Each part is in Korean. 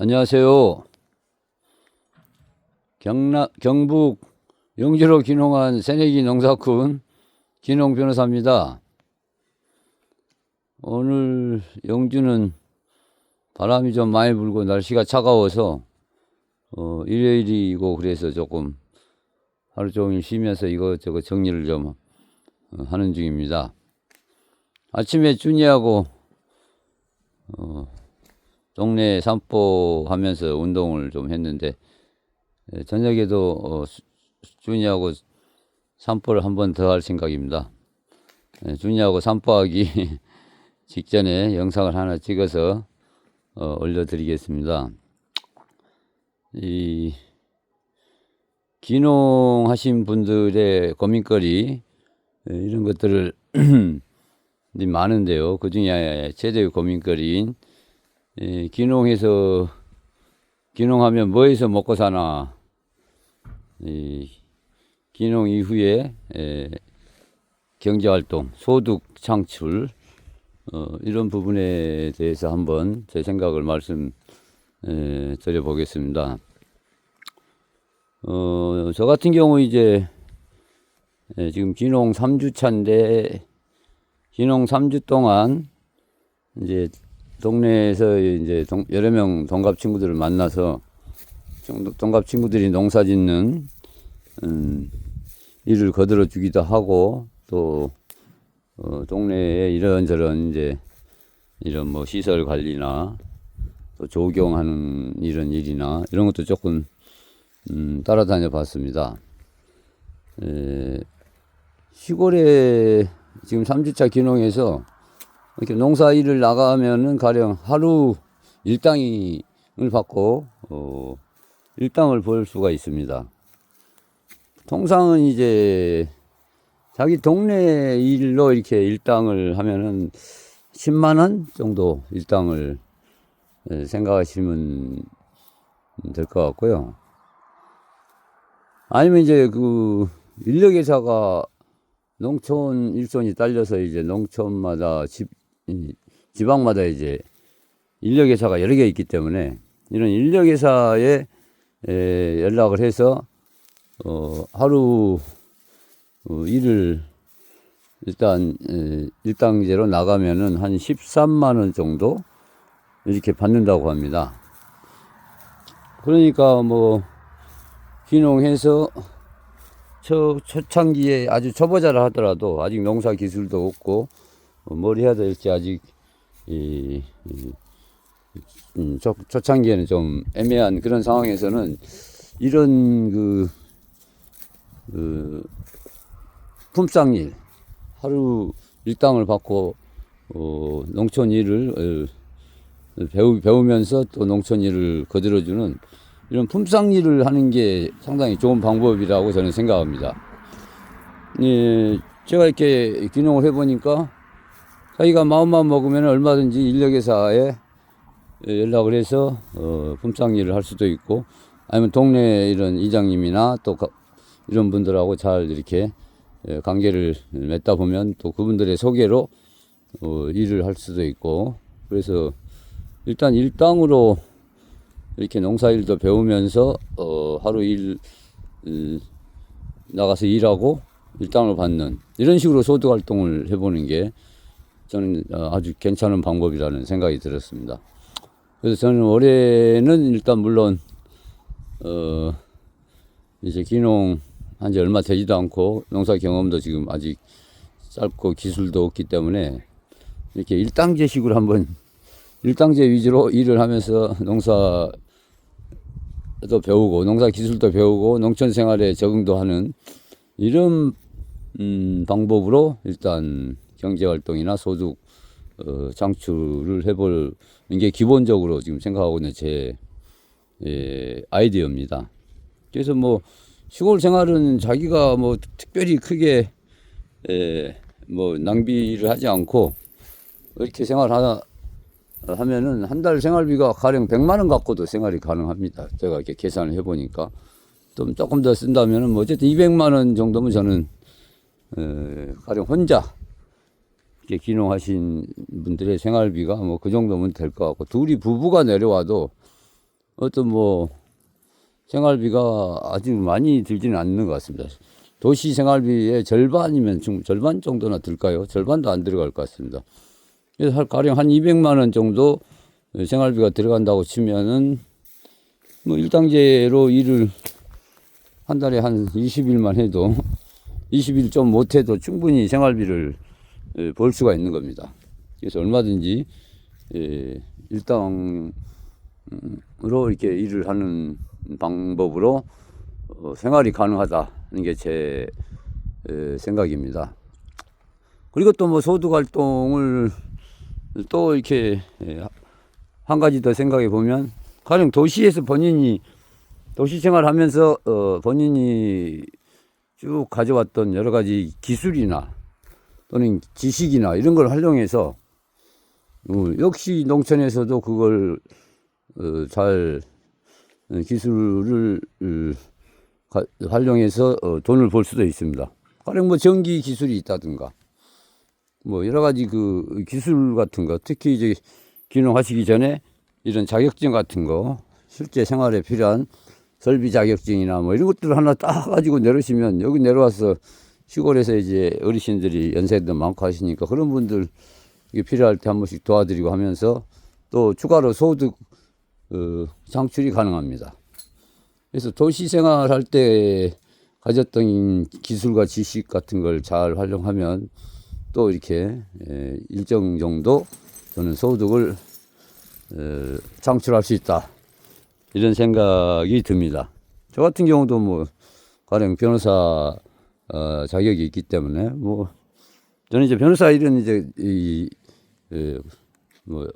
안녕하세요. 경북 영주로 귀농한 새내기 농사꾼 귀농 변호사입니다. 오늘 영주는 바람이 좀 많이 불고 날씨가 차가워서 일요일이고 그래서 조금 하루 종일 쉬면서 이것저것 정리를 좀 하는 중입니다. 아침에 준이하고 동네 산보하면서 운동을 좀 했는데 저녁에도 준이하고 산보를 한 번 더 할 생각입니다. 준이하고 산보하기 직전에 영상을 하나 찍어서 올려드리겠습니다. 이 귀농하신 분들의 고민거리 이런 것들을 많은데요. 그 중에 최대의 고민거리인 귀농하면 뭐해서 먹고 사나, 귀농 이후에 경제활동, 소득 창출 이런 부분에 대해서 한번 제 생각을 드려보겠습니다. 저 같은 경우 이제 지금 귀농 3주 차인데 귀농 3주 동안 이제 동네에서 이제 여러 명 동갑 친구들을 만나서 동갑 친구들이 농사 짓는 일을 거들어 주기도 하고 또 동네에 이런저런 이제 이런 뭐 시설 관리나 또 조경하는 이런 일이나 이런 것도 조금 따라다녀 봤습니다. 시골에 지금 3주차 귀농해서 이렇게 농사 일을 나가면은 가령 하루 일당을 받고 일당을 벌 수가 있습니다. 통상은 이제 자기 동네 일로 이렇게 일당을 하면은 10만 원 정도 일당을 생각하시면 될 것 같고요. 아니면 이제 그 인력회사가 농촌 일손이 딸려서 이제 농촌마다 지방마다 이제 인력회사가 여러 개 있기 때문에 이런 인력회사에 연락을 해서 하루 일을 일단 일당제로 나가면은 한 13만 원 정도 이렇게 받는다고 합니다. 그러니까 뭐 귀농해서 초창기에 아주 초보자를 하더라도 아직 농사 기술도 없고 뭘 해야 될지 아직 초창기에는 좀 애매한 그런 상황에서는 이런 그 품삯일 하루 일당을 받고 농촌 일을 배우면서 또 농촌 일을 거들어주는 이런 품삯일을 하는 게 상당히 좋은 방법이라고 저는 생각합니다. 제가 이렇게 귀농을 해보니까 자기가 마음만 먹으면 얼마든지 인력회사에 연락을 해서 품삯일을 할 수도 있고 아니면 동네 이런 이장님이나 또 이런 분들하고 잘 이렇게 관계를 맺다 보면 또 그분들의 소개로 일을 할 수도 있고 그래서 일단 일당으로 이렇게 농사일도 배우면서 하루 나가서 일하고 일당을 받는 이런 식으로 소득 활동을 해보는 게 저는 아주 괜찮은 방법이라는 생각이 들었습니다. 그래서 저는 올해는 일단 물론 이제 귀농 한 지 얼마 되지도 않고 농사 경험도 지금 아직 짧고 기술도 없기 때문에 이렇게 일당제식으로 한번 일당제 위주로 일을 하면서 농사도 배우고 농사 기술도 배우고 농촌 생활에 적응도 하는 이런 방법으로 일단 경제활동이나 소득 창출을 해보는 게 기본적으로 지금 생각하고 있는 제 아이디어입니다. 그래서 뭐 시골 생활은 자기가 뭐 특별히 크게 뭐 낭비를 하지 않고 이렇게 하면은 한 달 생활비가 가령 100만 원 갖고도 생활이 가능합니다. 제가 이렇게 계산을 해보니까 좀 조금 더 쓴다면은 뭐 어쨌든 200만 원 정도면 저는 가령 혼자 이렇게 귀농하신 분들의 생활비가 뭐 그 정도면 될 것 같고 둘이 부부가 내려와도 어떤 뭐 생활비가 아주 많이 들지는 않는 것 같습니다. 도시 생활비의 절반이면 절반 정도나 들까요? 절반도 안 들어갈 것 같습니다. 그래서 가령 한 200만 원 정도 생활비가 들어간다고 치면은 뭐 일당제로 일을 한 달에 한 20일만 해도 20일 좀 못해도 충분히 생활비를 벌 수가 있는 겁니다. 그래서 얼마든지 일당으로 이렇게 일을 하는 방법으로 생활이 가능하다는 게 제 생각입니다. 그리고 또 뭐 소득 활동을 또 이렇게 한 가지 더 생각해 보면, 가령 도시에서 본인이 도시 생활하면서 본인이 쭉 가져왔던 여러 가지 기술이나 또는 지식이나 이런 걸 활용해서 역시 농촌에서도 그걸 잘 기술을 활용해서 돈을 벌 수도 있습니다. 가령 뭐 전기 기술이 있다든가 뭐 여러 가지 그 기술 같은 거, 특히 이제 귀농하시기 전에 이런 자격증 같은 거, 실제 생활에 필요한 설비 자격증이나 뭐 이런 것들을 하나 딱 가지고 내려오시면, 여기 내려와서 시골에서 이제 어르신들이 연세도 많고 하시니까 그런 분들 이게 필요할 때 한 번씩 도와드리고 하면서 또 추가로 소득 창출이 가능합니다. 그래서 도시 생활할 때 가졌던 기술과 지식 같은 걸 잘 활용하면 또 이렇게 일정 정도 저는 소득을 창출할 수 있다, 이런 생각이 듭니다. 저 같은 경우도 뭐 가령 변호사 자격이 있기 때문에 뭐 저는 이제 변호사 일은 이제 뭐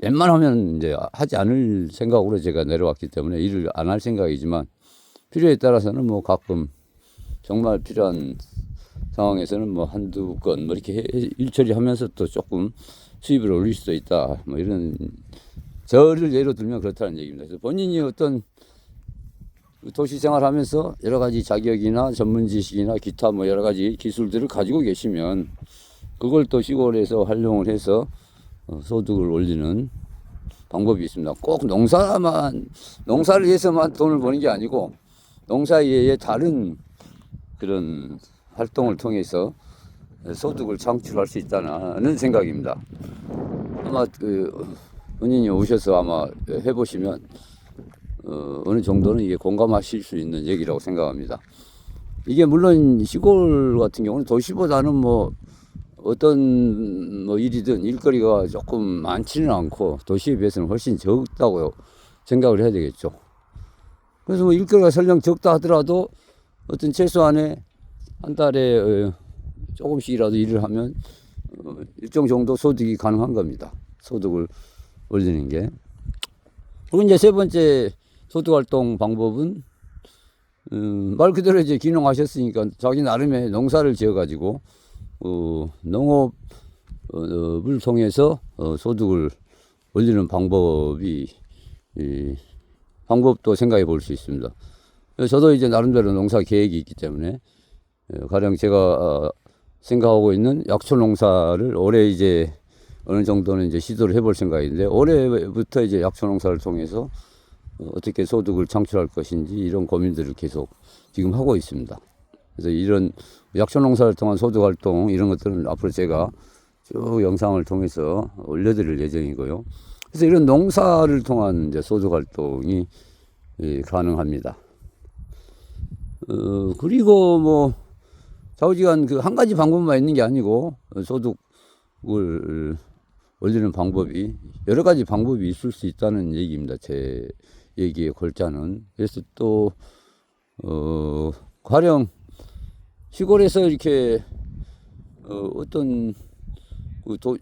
웬만하면 이제 하지 않을 생각으로 제가 내려왔기 때문에 일을 안 할 생각이지만, 필요에 따라서는 뭐 가끔 정말 필요한 상황에서는 뭐 한두 건 뭐 이렇게 일 처리하면서 또 조금 수입을 올릴 수도 있다, 뭐 이런, 저를 예로 들면 그렇다는 얘기입니다. 그래서 본인이 어떤 도시 생활하면서 여러 가지 자격이나 전문 지식이나 기타 뭐 여러 가지 기술들을 가지고 계시면 그걸 또 시골에서 활용을 해서 소득을 올리는 방법이 있습니다. 꼭 농사를 해서만 돈을 버는 게 아니고 농사 외에 다른 그런 활동을 통해서 소득을 창출할 수 있다는 생각입니다. 아마 본인이 오셔서 아마 해보시면 어느 정도는 이게 공감하실 수 있는 얘기라고 생각합니다. 이게 물론 시골 같은 경우는 도시보다는 뭐 어떤 뭐 일이든 일거리가 조금 많지는 않고 도시에 비해서는 훨씬 적다고 생각을 해야 되겠죠. 그래서 뭐 일거리가 설령 적다 하더라도 어떤 최소한의 한 달에 조금씩이라도 일을 하면 일정 정도 소득이 가능한 겁니다. 소득을 올리는 게. 그리고 이제 세 번째 소득 활동 방법은 말 그대로 이제 귀농하셨으니까 자기 나름의 농사를 지어 가지고 농업을 통해서 소득을 올리는 방법도 생각해 볼 수 있습니다. 저도 이제 나름대로 농사 계획이 있기 때문에 가령 제가 생각하고 있는 약초 농사를 올해 이제 어느 정도는 이제 시도를 해볼 생각인데, 올해부터 이제 약초 농사를 통해서 어떻게 소득을 창출할 것인지 이런 고민들을 계속 지금 하고 있습니다. 그래서 이런 약초 농사를 통한 소득 활동 이런 것들은 앞으로 제가 쭉 영상을 통해서 올려드릴 예정이고요. 그래서 이런 농사를 통한 이제 소득 활동이 가능합니다. 그리고 뭐 좌우지간 그 한 가지 방법만 있는 게 아니고 소득을 올리는 방법이 여러 가지 방법이 있을 수 있다는 얘기입니다. 제 얘기의 골자는. 그래서 또 가령 시골에서 이렇게 어떤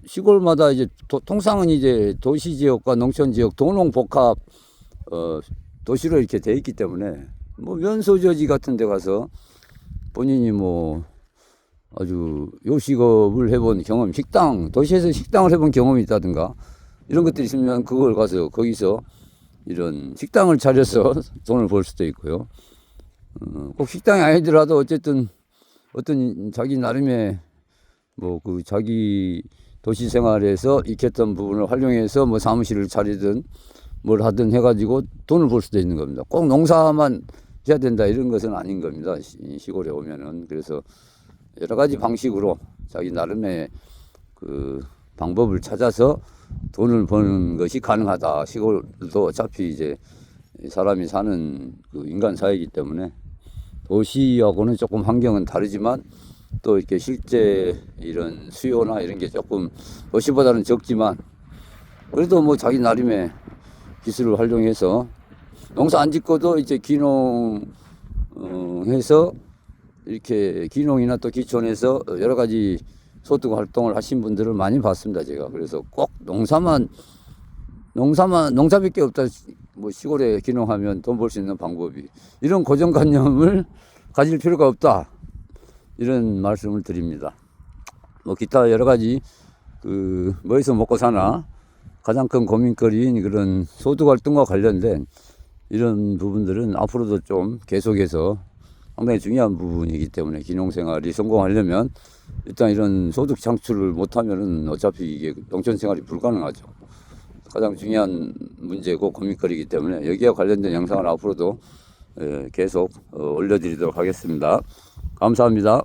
시골마다 이제 통상은 이제 도시 지역과 농촌 지역 도농복합 도시로 이렇게 돼 있기 때문에 뭐 면소저지 같은 데 가서 본인이 뭐 아주 요식업을 해본 경험, 도시에서 식당을 해본 경험이 있다든가 이런 것들이 있으면 그걸 가서 거기서 이런 식당을 차려서 돈을 벌 수도 있고요. 꼭 식당이 아니더라도 어쨌든 어떤 자기 나름의 뭐 그 자기 도시 생활에서 익혔던 부분을 활용해서 뭐 사무실을 차리든 뭘 하든 해가지고 돈을 벌 수도 있는 겁니다. 꼭 농사만 해야 된다 이런 것은 아닌 겁니다. 시골에 오면은. 그래서 여러 가지 방식으로 자기 나름의 그 방법을 찾아서 돈을 버는 것이 가능하다. 시골도 어차피 이제 사람이 사는 그 인간 사회이기 때문에 도시하고는 조금 환경은 다르지만 또 이렇게 실제 이런 수요나 이런 게 조금 도시보다는 적지만 그래도 뭐 자기 나름의 기술을 활용해서 농사 안 짓고도 이제 귀농 해서 이렇게 귀농이나 또 기촌에서 여러 가지 소득 활동을 하신 분들을 많이 봤습니다, 제가. 그래서 꼭 농사밖에 없다. 뭐 시골에 귀농하면 돈 벌 수 있는 방법이 이런 고정관념을 가질 필요가 없다. 이런 말씀을 드립니다. 뭐 기타 여러 가지 그 뭐에서 먹고 사나 가장 큰 고민거리인 그런 소득 활동과 관련된 이런 부분들은 앞으로도 좀 계속해서 상당히 중요한 부분이기 때문에 귀농생활이 성공하려면 일단 이런 소득 창출을 못하면은 어차피 이게 농촌생활이 불가능하죠. 가장 중요한 문제고 고민거리이기 때문에 여기와 관련된 영상을 앞으로도 계속 올려드리도록 하겠습니다. 감사합니다.